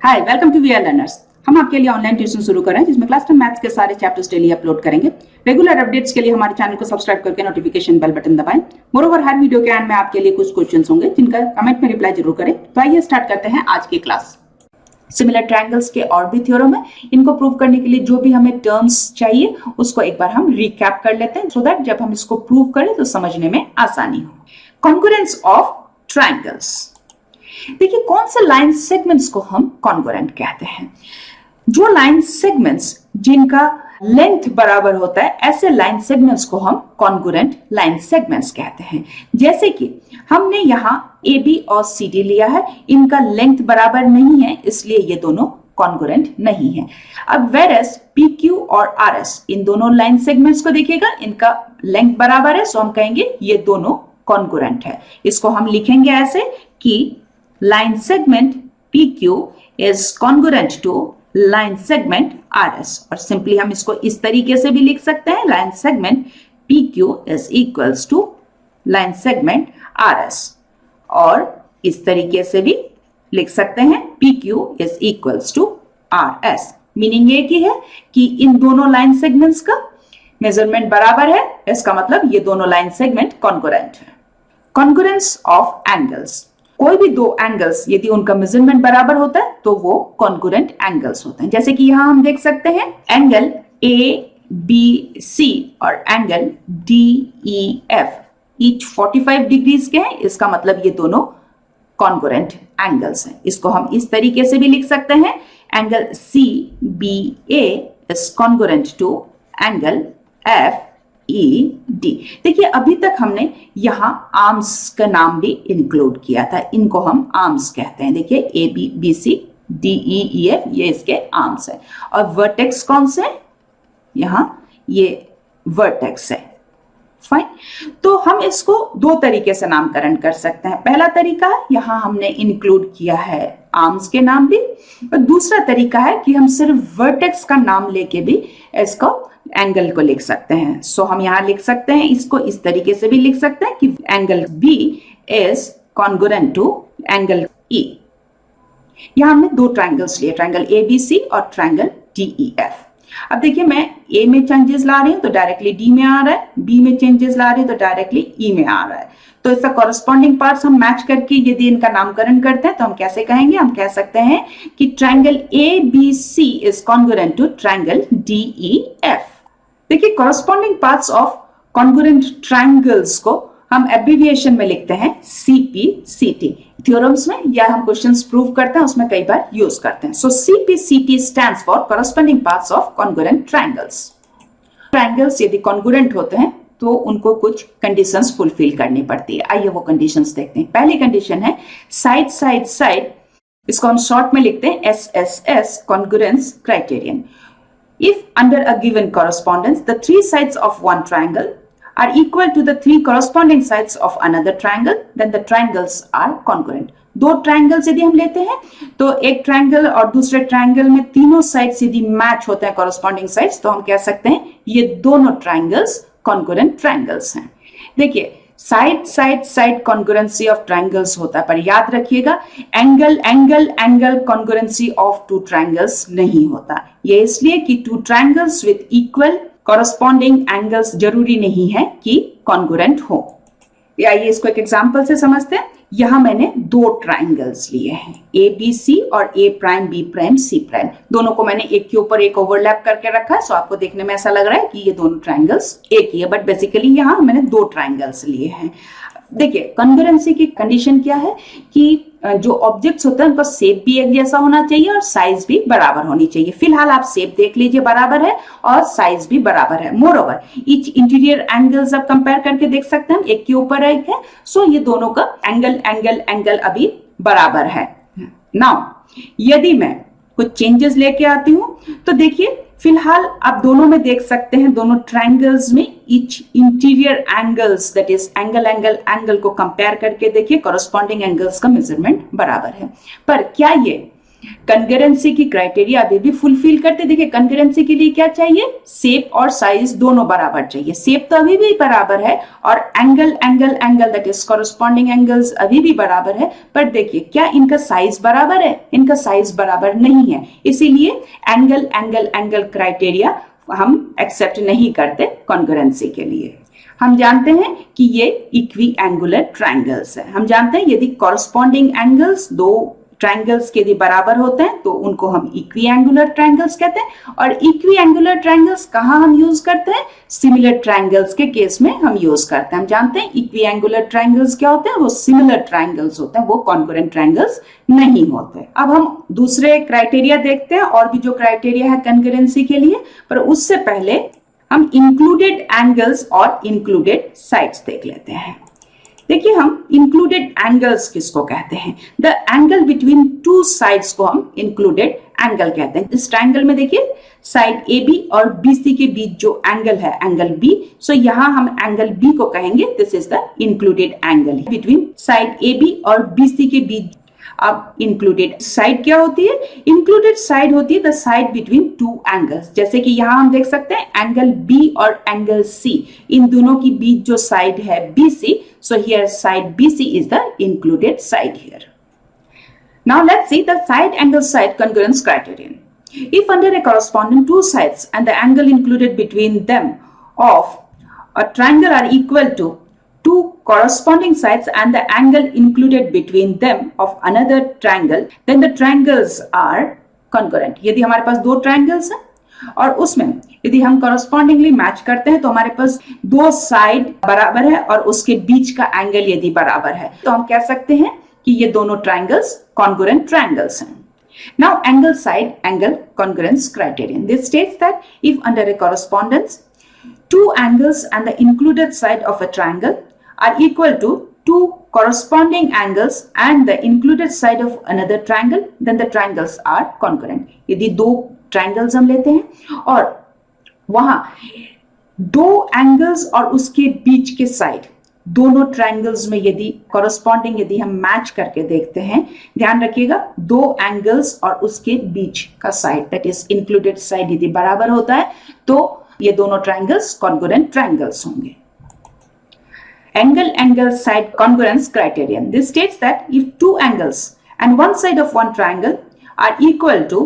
Hi, welcome to VRLearners। हम आपके लिए ऑनलाइन ट्यूशन शुरू कर रहे हैं जिसमें क्लास 10 मैथ्स के सारे चैप्टर्स डेली अपलोड करेंगे। रेगुलर अपडेट्स के लिए हमारे चैनल को सब्सक्राइब करके नोटिफिकेशन बेल बटन दबाएं। मोरोवर हर वीडियो के एंड में आपके लिए कुछ क्वेश्चंस होंगे जिनका कमेंट में रिप्लाई जरूर करें। तो आइए स्टार्ट करते हैं आज की क्लास। सिमिलर ट्रायंगल्स के और भी थ्योरम है, इनको प्रूव करने के लिए जो भी हमें टर्म्स चाहिए उसको एक बार हम रिकैप कर लेते हैं, सो दैट जब हम इसको प्रूव करें तो समझने में आसानी हो। Congruence of triangles. देखिए कौन से लाइन सेगमेंट्स को हम कॉन्ग्रुएंट कहते हैं। जो लाइन सेगमेंट्स जिनका लेंथ बराबर होता है, ऐसे लाइन सेगमेंट्स को हम कॉन्ग्रुएंट लाइन सेगमेंट्स कहते हैं। जैसे कि हमने यहां AB और CD लिया है, इनका लेंथ बराबर नहीं है, इसलिए ये दोनों कॉन्ग्रुएंट नहीं है। अब वेरएस PQ और RS, इन दोनों लाइन सेगमेंट्स को देखिएगा, इनका लेंथ बराबर है, सो हम कहेंगे ये दोनों कॉन्ग्रुएंट है। इसको हम लिखेंगे ऐसे कि line segment PQ is congruent to line segment RS, और सिंपली हम इसको इस तरीके से भी लिख सकते हैं, line segment PQ is equals to line segment RS, और इस तरीके से भी लिख सकते हैं PQ is equals to RS। Meaning ये की है कि इन दोनों लाइन सेगमेंट्स का मेजरमेंट बराबर है, इसका मतलब ये दोनों लाइन सेगमेंट कॉन्ग्रुएंट है। Congruence of angles. कोई भी दो एंगल्स यदि उनका मेजरमेंट बराबर होता है तो वो कॉन्ग्रुएंट एंगल्स होते हैं। जैसे कि यहां हम देख सकते हैं एंगल ABC और एंगल DEF ईच 45 डिग्रीज के हैं, इसका मतलब ये दोनों कॉन्ग्रुएंट एंगल्स हैं। इसको हम इस तरीके से भी लिख सकते हैं, angle CBA is congruent to angle FED। देखिए अभी तक हमने यहां आर्म्स का नाम भी इंक्लूड किया था, इनको हम आर्म्स कहते हैं। देखिए ABBC DEEF ये इसके आर्म्स है, और वर्टेक्स कौन से? यहां ये वर्टेक्स है। फाइन, तो हम इसको दो तरीके से नामकरण कर सकते हैं। पहला तरीका यहां हमने इंक्लूड किया है आर्म्स के नाम भी, और दूसरा तरीका है कि हम सिर्फ वर्टेक्स का नाम लेके भी इसको एंगल को लिख सकते हैं। सो हम यहां लिख सकते हैं, इसको इस तरीके से भी लिख सकते हैं कि angle B is congruent to angle E। यहां हमने दो ट्रायंगल्स लिए, ट्रायंगल ABC और ट्रायंगल DEF। अब देखिए मैं A में चेंजेस ला रही हूं तो डायरेक्टली D में आ रहा है, B में चेंजेस ला रही हूं तो डायरेक्टली E में आ रहा है। तो इसका कॉरेस्पॉन्डिंग पार्ट्स हम मैच करके यदि इनका नामकरण करते हैं तो हम कैसे कहेंगे? हम कह सकते हैं कि triangle ABC is congruent to triangle DEF। देखिए corresponding parts of congruent triangles को हम एब्रिविएशन में लिखते हैं CPCT। थ्योरम्स में या हम क्वेश्चंस प्रूव करते हैं उसमें कई बार यूज करते हैं। सो CPCT stands for corresponding parts of congruent triangles. Triangles यदि कॉन्ग्रुएंट होते हैं तो उनको कुछ कंडीशंस फुलफिल करनी पड़ती है। आइए वो कंडीशंस देखते हैं। पहली कंडीशन है साइड साइड साइड, इसको हम शॉर्ट में लिखते हैं SSS, congruence criterion. If under a given correspondence, the three sides of one triangle are equal to the three corresponding sides of another triangle, then the triangles are congruent. दो triangles यदि हम लेते हैं तो एक ट्रायंगल और दूसरे triangle में तीनों साइड्स यदि मैच होते हैं कॉरेस्पॉन्डिंग साइड्स, तो हम कह सकते हैं ये दोनों ट्रायंगल्स कॉन्ग्रुएंट ट्रायंगल्स हैं। देखिए side side side congruency of triangles होता है, पर याद रखिएगा angle angle angle congruency of two triangles नहीं होता। ये इसलिए कि two triangles with equal corresponding angles जरूरी नहीं है कि कॉन्ग्रुएंट हो। आइए इसको एक एग्जांपल से समझते हैं। यहां मैंने दो ट्रायंगल्स लिए हैं, ABC और A', B', C'। दोनों को मैंने एक के ऊपर एक ओवरलैप करके रखा है, सो आपको देखने में ऐसा लग रहा है कि ये दोनों ट्रायंगल्स एक ही है, बट बेसिकली यहां मैंने दो ट्रायंगल्स लिए हैं। देखिए कॉन्ग्रुएंसी की कंडीशन क्या है कि जो ऑब्जेक्ट्स होते हैं उनका शेप भी एक जैसा होना चाहिए और साइज भी बराबर होनी चाहिए। फिलहाल आप शेप देख लीजिए बराबर है और साइज भी बराबर है। More over each interior angles आप कंपेयर करके देख सकते हैं, एक के ऊपर एक है, सो ये दोनों का एंगल एंगल एंगल अभी बराबर है। नाउ यदि मैं कुछ चेंजेस लेके आती हूं तो देखिए फिलहाल आप दोनों में देख सकते हैं, दोनों ट्रायंगल्स में each interior angles that is angle angle angle को कंपेयर करके देखिए कॉरेस्पॉन्डिंग एंगल्स का मेजरमेंट बराबर है। पर क्या ये कंकरेंसी की क्राइटेरिया अभी भी फुलफिल करते। देखिए कंकरेंसी के लिए क्या चाहिए, शेप और साइज दोनों बराबर चाहिए। शेप तो अभी भी बराबर है और angle that is corresponding angles अभी भी बराबर है, पर देखिए क्या इनका साइज बराबर है, इनका साइज बराबर नहीं है, इसीलिए एंगल क्राइटेरिया हम एक्सेप्ट नहीं करते कॉन्करेंसी के लिए। हम जानते हैं कि ये इक्वी एंगुलर ट्रायंगल्स है। हम जानते हैं यदि कॉरस्पॉन्डिंग एंगल्स दो ट्रायंगल्स के यदि बराबर होते हैं तो उनको हम इक्वी एंगुलर ट्रायंगल्स कहते हैं। और इक्वी एंगुलर ट्रायंगल्स कहाँ हम यूज करते हैं, सिमिलर ट्रायंगल्स के केस में हम यूज करते हैं। हम जानते हैं इक्वी एंगुलर ट्रायंगल्स क्या होते हैं, वो सिमिलर ट्रायंगल्स होते हैं, वो कॉन्करेंट ट्रायंगल्स नहीं होते। अब हम दूसरे क्राइटेरिया देखते हैं, और भी जो क्राइटेरिया है कॉन्करेंसी के लिए, पर उससे पहले हम इंक्लूडेड एंगल्स और इंक्लूडेड साइड्स देख लेते हैं। देखिए हम इंक्लूडेड एंगल्स किसको कहते हैं, the angle between two sides को हम इंक्लूडेड एंगल कहते हैं। इस ट्रायंगल में देखिए साइड ए बी और बी सी के बीच जो एंगल है एंगल बी, सो यहां हम एंगल बी को कहेंगे this is the included angle between side A B और बी सी के बीच। अब इंक्लूडेड साइड क्या होती है, इंक्लूडेड साइड होती है the side between two angles. जैसे कि यहां हम देख सकते हैं एंगल बी और एंगल सी, इन दोनों के बीच जो साइड है B C, so here side BC is the included side here. Now let's see the side angle side congruence criterion. If under a corresponding two sides and the angle included between them of a triangle are equal to two corresponding sides and the angle included between them of another triangle, then the triangles are congruent. यदि हमारे पास दो triangles हैं और उसमें यदि हम correspondingly match करते हैं तो हमारे पास दो साइड बराबर है और उसके बीच का एंगल यदि बराबर है तो हम कह सकते हैं कि ये दोनों ट्रायंगल्स कॉन्ग्रुएंट ट्रायंगल्स हैं। Now angle side angle congruence criterion, this states that if under A correspondence two angles and the included side of a triangle are equal to two corresponding angles and the included side of another triangle, then the triangles are congruent. यदि दो triangles हम लेते हैं और वहां दो angles और उसके बीच के साइड दोनों ट्रायंगल्स में यदि कॉरस्पॉन्डिंग यदि हम मैच करके देखते हैं, ध्यान रखिएगा दो एंगल्स और उसके बीच का side that is included side यदि बराबर होता है तो ये दोनों ट्रायंगल्स कॉन्ग्रुएंट ट्रायंगल्स होंगे। Angle side congruence criterion, this states that if two angles and one side of one triangle are equal to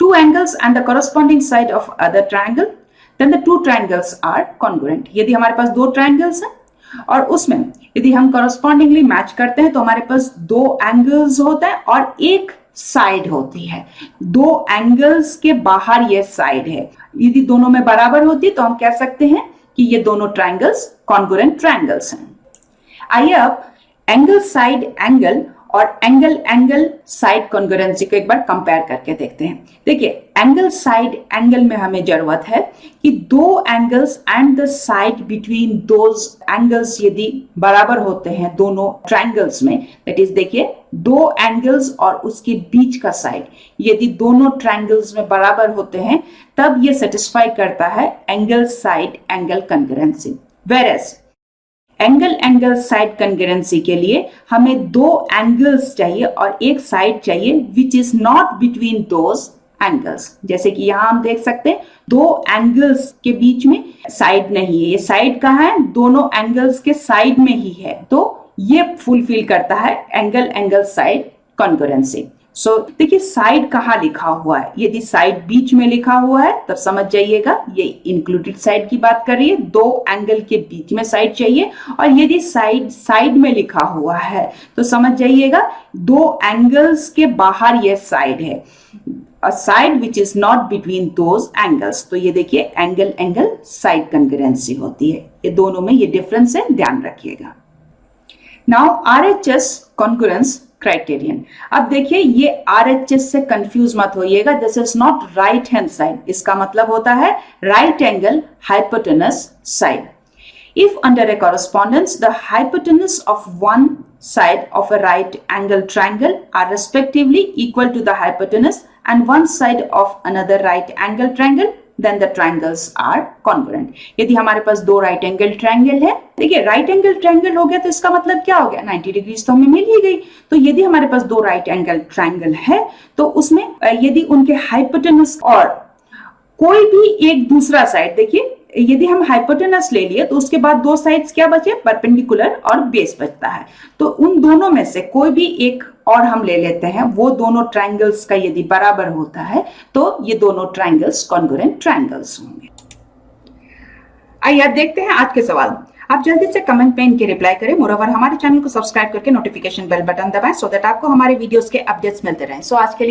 two angles and the corresponding side of other triangle, then the two triangles are congruent. यदि हमारे पास दो triangles हैं और उसमें यदि हम correspondingly match करते हैं तो हमारे पास दो angles होता है और एक साइड होती है। दो एंगल्स के बाहर ये साइड है, यदि दोनों में बराबर होती है तो हम कह सकते हैं कि ये दोनों ट्रायंगल्स कॉन्ग्रुएंट ट्रायंगल्स हैं। आइए अब एंगल साइड एंगल और एंगल साइड कॉन्ग्रुएंसी को एक बार कंपेयर करके देखते हैं। देखिए एंगल साइड एंगल में हमें जरूरत है कि दो angles and the side between those angles यदि बराबर होते हैं दोनों ट्रायंगल्स में, दैट इज देखिए दो एंगल्स और उसके बीच का साइड यदि दोनों ट्रायंगल्स में बराबर होते हैं तब ये सेटिस्फाई करता है angle side angle congruency. Whereas angle side congruency के लिए हमें दो एंगल्स चाहिए और एक साइड चाहिए which is not between those angles. जैसे कि यहां हम देख सकते हैं दो एंगल्स के बीच में साइड नहीं है, ये साइड कहाँ है, दोनों एंगल्स के साइड में ही है, तो ये फुलफिल करता है एंगल साइड कॉन्ग्रुएंसी। सो देखिए साइड कहाँ लिखा हुआ है, यदि साइड बीच में लिखा हुआ है तब समझ जाइएगा ये इंक्लूडेड साइड की बात कर रही है, दो एंगल के बीच में साइड चाहिए। और यदि साइड में लिखा हुआ है तो समझ जाइएगा दो एंगल्स के बाहर ये साइड है, a side which is not between those angles। तो ये देखिए एंगल साइड कॉन्ग्रुएंसी होती है, ये दोनों में ये डिफरेंस है, ध्यान रखिएगा। नाउ RHS कॉन्ग्रुएंस क्राइटेरियन, अब देखिए ये RHS से कंफ्यूज मत होइएगा, this is not right hand side, इसका मतलब होता है right angle hypotenuse side. If under a correspondence the hypotenuse of one side of a right angle triangle are respectively equal to the hypotenuse and one side of another right angle triangle, then the triangles are congruent. यदि हमारे पास दो right angle triangle है, देखिए right angle triangle हो गया तो इसका मतलब क्या हो गया, 90 डिग्रीज तो हमें मिल ही गई। तो यदि हमारे पास दो राइट एंगल ट्राइंगल है तो उसमें यदि उनके हाइपोटेनस और कोई भी एक दूसरा साइड, देखिए यदि हम हाइपोटेनस ले लिए तो उसके बाद दो साइड्स क्या बचे, परपेंडिकुलर और बेस बचता है। तो उन दोनों में से कोई भी एक और हम ले लेते हैं, वो दोनों ट्राइंगल्स का यदि बराबर होता है तो ये दोनों ट्राइंगल्स कॉन्ग्रुएंट ट्राइंगल्स होंगे। आइए अब देखते हैं आज के सवाल। आप जल्दी से कमेंट में इनके रिप्लाई करें। मोरओवर हमारे चैनल को सब्सक्राइब करके नोटिफिकेशन बेल बटन दबाएं सो दैट आपको हमारे वीडियोस के अपडेट्स मिलते रहें। सो आज के लिए